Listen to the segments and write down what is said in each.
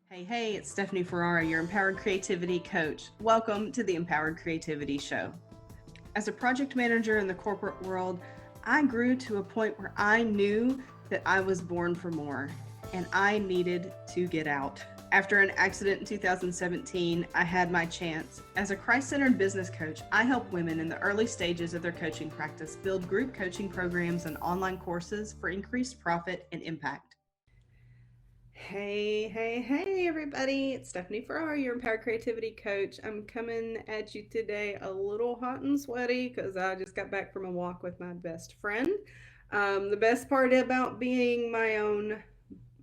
Hey, it's Stephanie Ferrara, your Empowered Creativity Coach. Welcome to the Empowered Creativity Show. As a project manager in the corporate world, I grew to a point where I knew that I was born for more and I needed to get out. After an accident in 2017, I had my chance. As a Christ-centered business coach, I help women in the early stages of their coaching practice build group coaching programs and online courses for increased profit and impact. Hey, everybody. It's Stephanie Ferrara, your Empowered Creativity Coach. I'm coming at you today a little hot and sweaty because I just got back from a walk with my best friend. The best part about being my own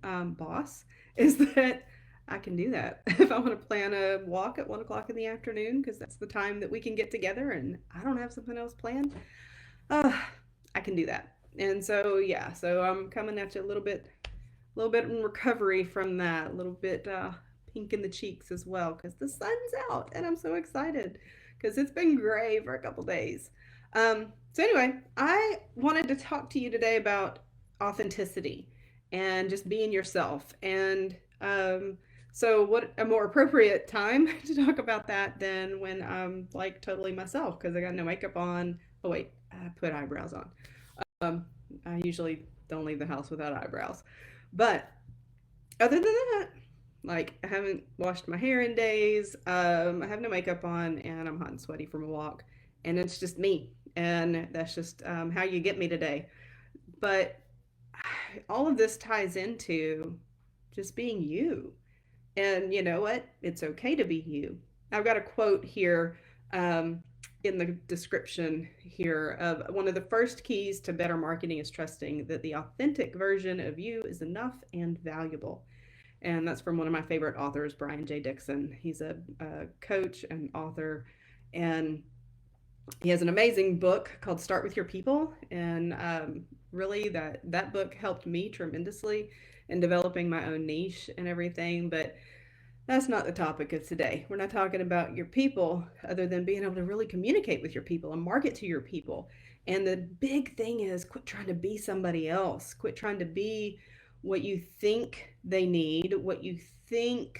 boss is that I can do that. If I want to plan a walk at 1 o'clock in the afternoon, because that's the time that we can get together and I don't have something else planned, uh, I can do that. And so, yeah, so I'm coming at you a little bit in recovery from that, a little bit pink in the cheeks as well because the sun's out and I'm so excited because it's been gray for a couple days. So anyway, I wanted to talk to you today about authenticity and just being yourself. And so what a more appropriate time to talk about that than when I'm like totally myself because I got no makeup on. Oh wait, I put eyebrows on. Um, I usually don't leave the house without eyebrows. But other than that, like I haven't washed my hair in days. I have no makeup on, and I'm hot and sweaty from a walk, and it's just me, and that's just how you get me today. But all of this ties into just being you, and you know what? It's okay to be you. I've got a quote here in the description here of one of the first keys to better marketing is trusting that the authentic version of you is enough and valuable. And that's from one of my favorite authors, Brian J. Dixon. He's a coach and author, and he has an amazing book called Start With Your People. And really, that book helped me tremendously in developing my own niche and everything. But that's not the topic of today. We're not talking about your people other than being able to really communicate with your people and market to your people. And the big thing is quit trying to be somebody else. Quit trying to be what you think they need, what you think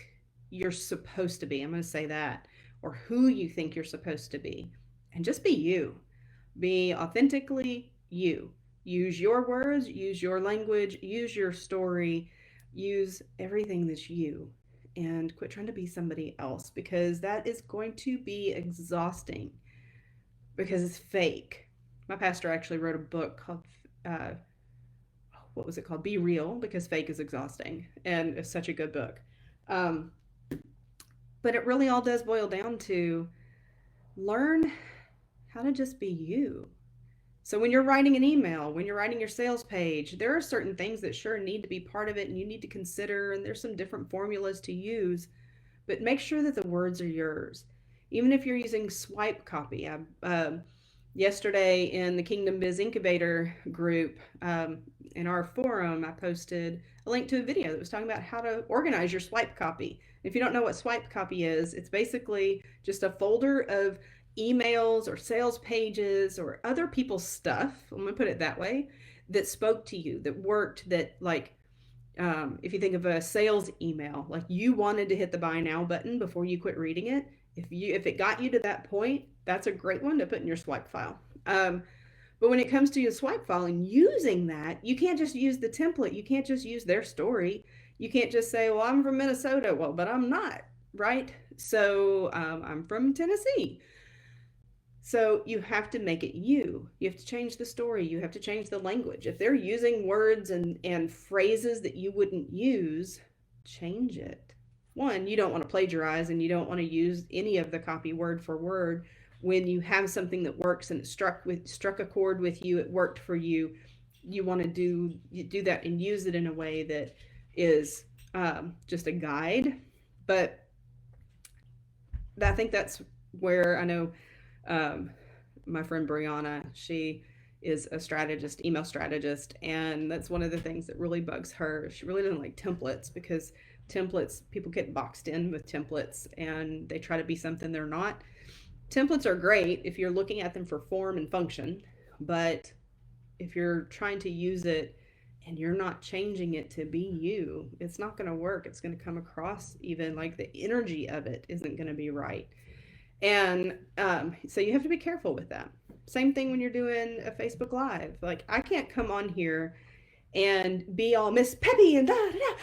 you're supposed to be. I'm going to say that, or who you think you're supposed to be. And just be you. Be authentically you. Use your words, use your language, use your story, use everything that's you and quit trying to be somebody else because that is going to be exhausting because it's fake. My pastor actually wrote a book called, uh, what was it called? Be Real, because fake is exhausting. And it's such a good book. Um, but it really all does boil down to learn how to just be you. So when you're writing an email, when you're writing your sales page, there are certain things that sure need to be part of it and you need to consider, and there's some different formulas to use, but make sure that the words are yours. Even if you're using swipe copy. Yesterday in the Kingdom Biz Incubator group, in our forum, I posted a link to a video that was talking about how to organize your swipe copy. If you don't know what swipe copy is, it's basically just a folder of emails or sales pages or other people's stuff. I'm going to put it that way, that spoke to you, that worked, that like if you think of a sales email, like you wanted to hit the buy now button before you quit reading it. If it got you to that point, that's a great one to put in your swipe file. But when it comes to your swipe file and using that, you can't just use the template. You can't just use their story. You can't just say, well, I'm from Minnesota. Well, but I'm not, right? So I'm from Tennessee. So you have to make it you. You have to change the story. You have to change the language. If they're using words and phrases that you wouldn't use, change it. One, you don't want to plagiarize and you don't want to use any of the copy word for word when you have something that works and it struck a chord with you, it worked for you. You want to do that and use it in a way that is just a guide. But I think that's where I know my friend Brianna, she is a strategist, email strategist, and that's one of the things that really bugs her. She really doesn't like templates because templates, people get boxed in with templates and they try to be something they're not. Templates are great if you're looking at them for form and function, but if you're trying to use it and you're not changing it to be you, it's not going to work. It's going to come across even like the energy of it isn't going to be right. And so you have to be careful with that. Same thing when you're doing a Facebook Live. Like, I can't come on here and be all Miss Peppy and da da da.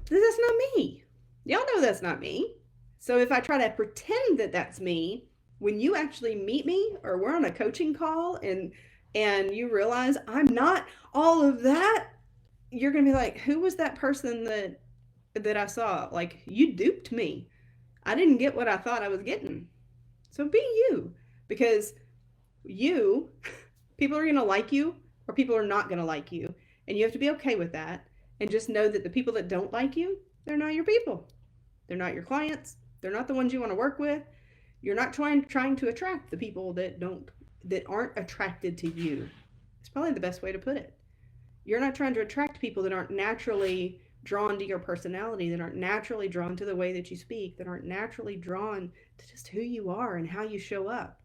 That's not me. Y'all know that's not me. So if I try to pretend that that's me, when you actually meet me or we're on a coaching call and you realize I'm not all of that, you're gonna be like, who was that person that I saw? Like, you duped me. I didn't get what I thought I was getting. So be you, because you, people are gonna like you or people are not gonna like you, and you have to be okay with that. And just know that the people that don't like you, they're not your people. They're not your clients. They're not the ones you want to work with. You're not trying to attract the people that aren't attracted to you. It's probably the best way to put it. You're not trying to attract people that aren't naturally drawn to your personality, that aren't naturally drawn to the way that you speak, that aren't naturally drawn to just who you are and how you show up.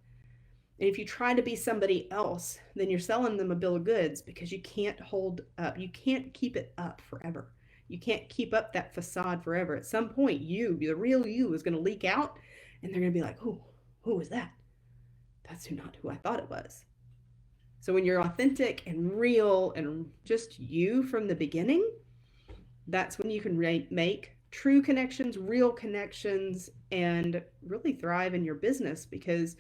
And if you try to be somebody else, then you're selling them a bill of goods, because you can't hold up. You can't keep it up forever. You can't keep up that facade forever. At some point, the real you, is going to leak out, and they're going to be like, "Oh, who was that? That's not who I thought it was." So when you're authentic and real and just you from the beginning, that's when you can make true connections, real connections, and really thrive in your business, because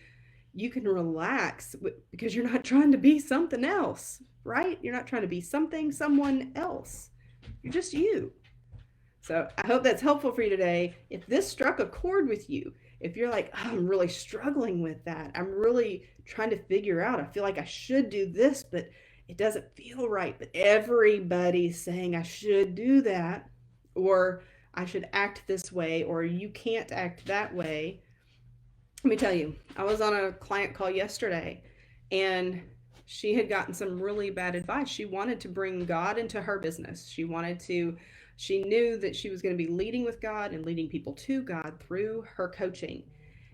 you can relax because you're not trying to be something else, right? You're not trying to be someone else. You're just you. So I hope that's helpful for you today. If this struck a chord with you, if you're like, oh, I'm really struggling with that, I'm really trying to figure out, I feel like I should do this, but it doesn't feel right, but everybody's saying I should do that, or I should act this way, or you can't act that way. Let me tell you, I was on a client call yesterday, and she had gotten some really bad advice. She wanted to bring God into her business. She knew that she was going to be leading with God and leading people to God through her coaching.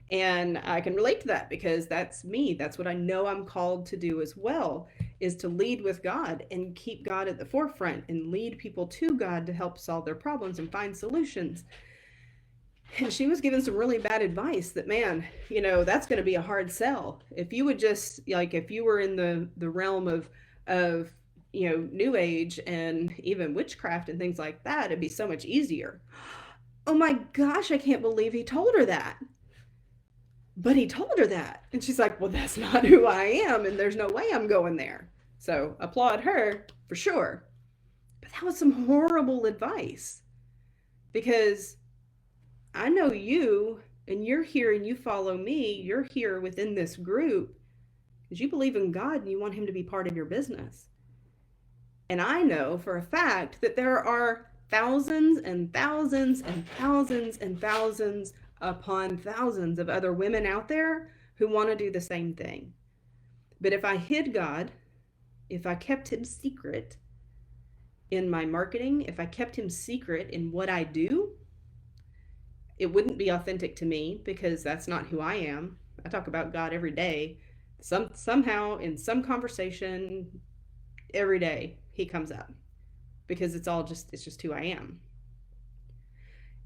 And I can relate to that, because that's me. That's what I know I'm called to do as well, is to lead with God and keep God at the forefront and lead people to God to help solve their problems and find solutions. And she was given some really bad advice that, man, that's going to be a hard sell. If you would just, like, if you were in the realm of new age and even witchcraft and things like that, it'd be so much easier. Oh my gosh, I can't believe he told her that. But he told her that. And she's like, well, that's not who I am, and there's no way I'm going there. So applaud her for sure. But that was some horrible advice, because I know you, and you're here and you follow me. You're here within this group because you believe in God and you want him to be part of your business. And I know for a fact that there are thousands and thousands and thousands and thousands upon thousands of other women out there who want to do the same thing. But if I hid God, if I kept him secret in my marketing, if I kept him secret in what I do, it wouldn't be authentic to me, because that's not who I am. I talk about God every day. Somehow in some conversation every day he comes up, because it's just who I am.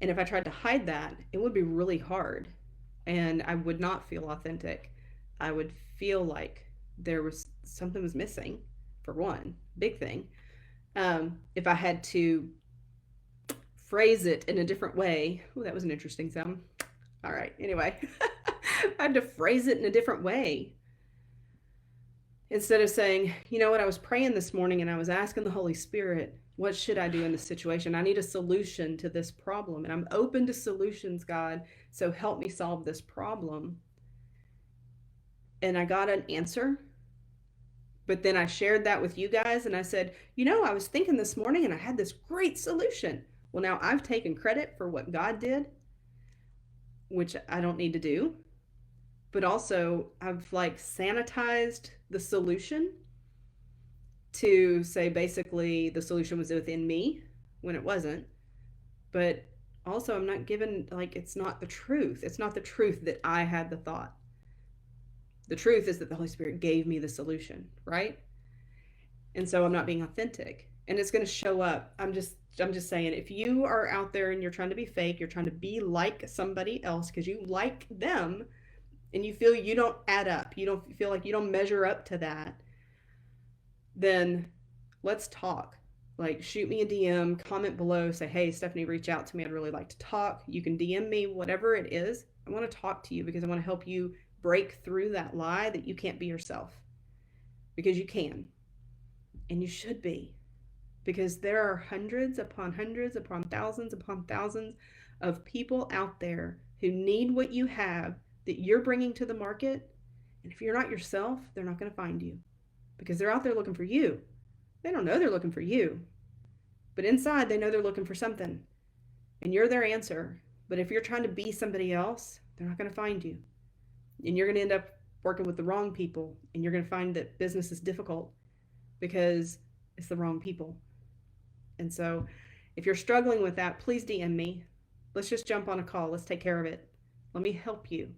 And if I tried to hide that, it would be really hard, and I would not feel authentic. I would feel like something was missing, for one big thing. If I had to phrase it in a different way. Oh, that was an interesting sound. All right. Anyway, I had to phrase it in a different way. Instead of saying, you know what, I was praying this morning and I was asking the Holy Spirit, what should I do in this situation? I need a solution to this problem, and I'm open to solutions, God. So help me solve this problem. And I got an answer. But then I shared that with you guys, and I said, I was thinking this morning and I had this great solution. Well, now I've taken credit for what God did, which I don't need to do. But also I've sanitized the solution to say basically the solution was within me when it wasn't. But also I'm not given, it's not the truth. It's not the truth that I had the thought. The truth is that the Holy Spirit gave me the solution, right? And so I'm not being authentic. And it's going to show up. I'm just saying, if you are out there and you're trying to be fake, you're trying to be like somebody else because you like them and you feel you don't add up, you don't feel like you don't measure up to that, then let's talk. Like, shoot me a DM, comment below, say, hey, Stephanie, reach out to me. I'd really like to talk. You can DM me, whatever it is. I want to talk to you because I want to help you break through that lie that you can't be yourself, because you can and you should be. Because there are hundreds upon thousands of people out there who need what you have that you're bringing to the market. And if you're not yourself, they're not going to find you because they're out there looking for you. They don't know they're looking for you, but inside they know they're looking for something, and you're their answer. But if you're trying to be somebody else, they're not going to find you, and you're going to end up working with the wrong people, and you're going to find that business is difficult because it's the wrong people. And so if you're struggling with that, please DM me. Let's just jump on a call. Let's take care of it. Let me help you,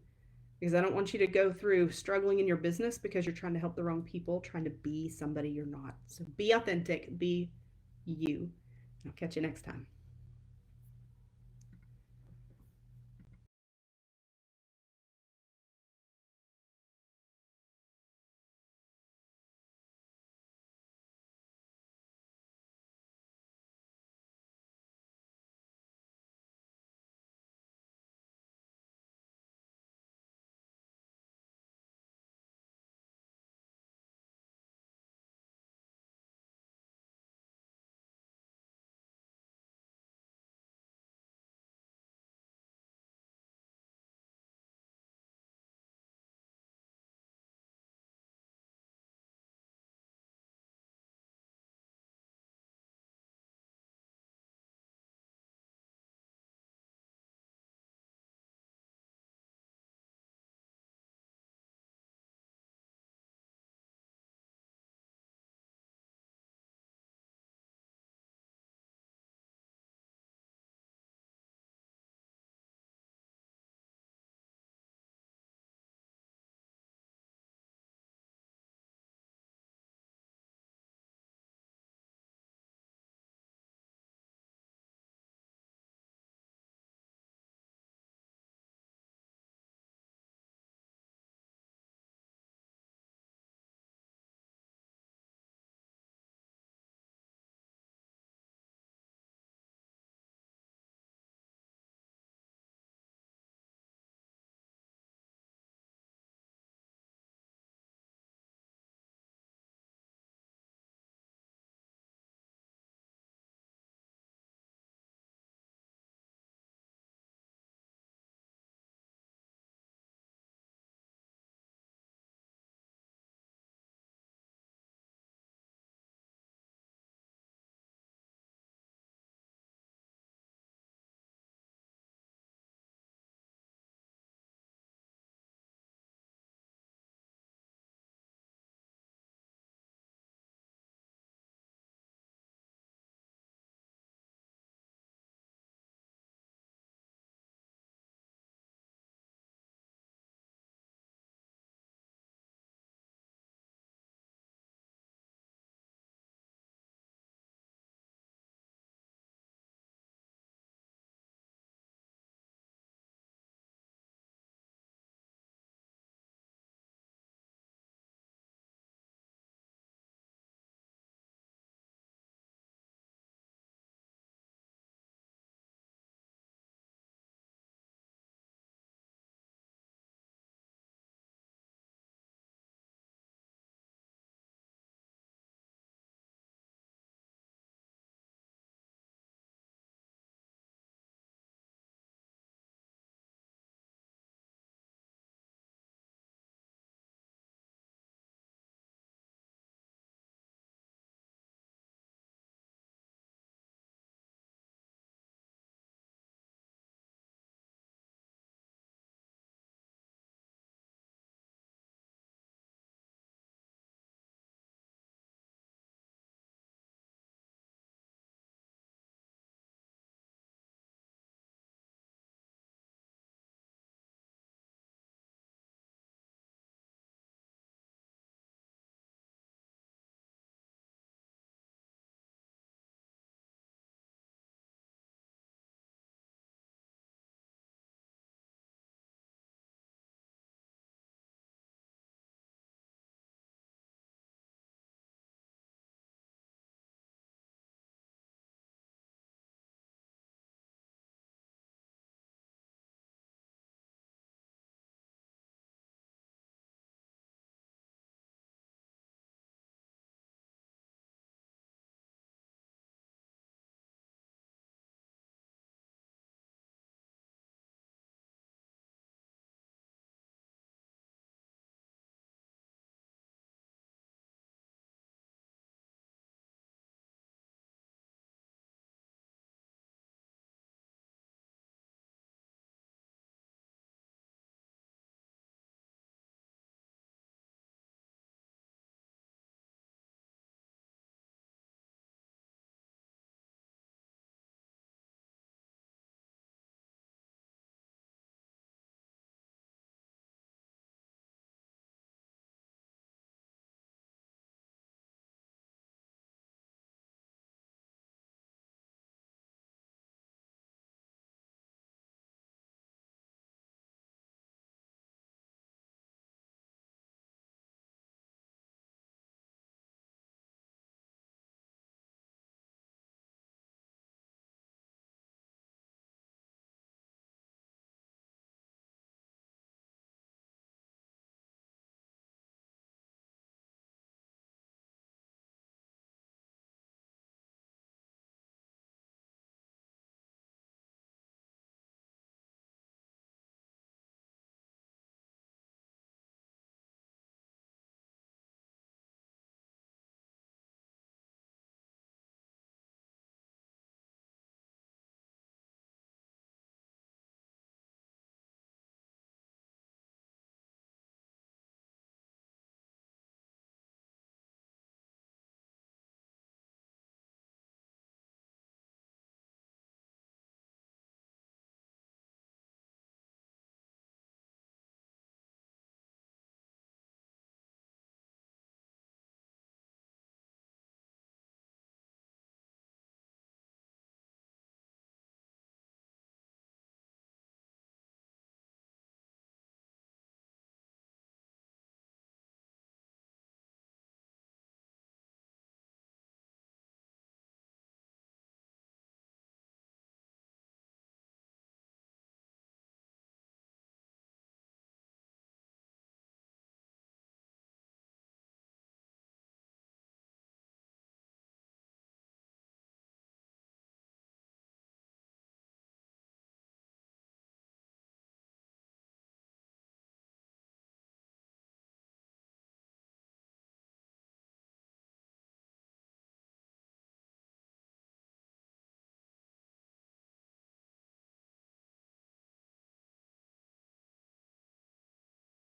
because I don't want you to go through struggling in your business because you're trying to help the wrong people, trying to be somebody you're not. So be authentic, be you. I'll catch you next time.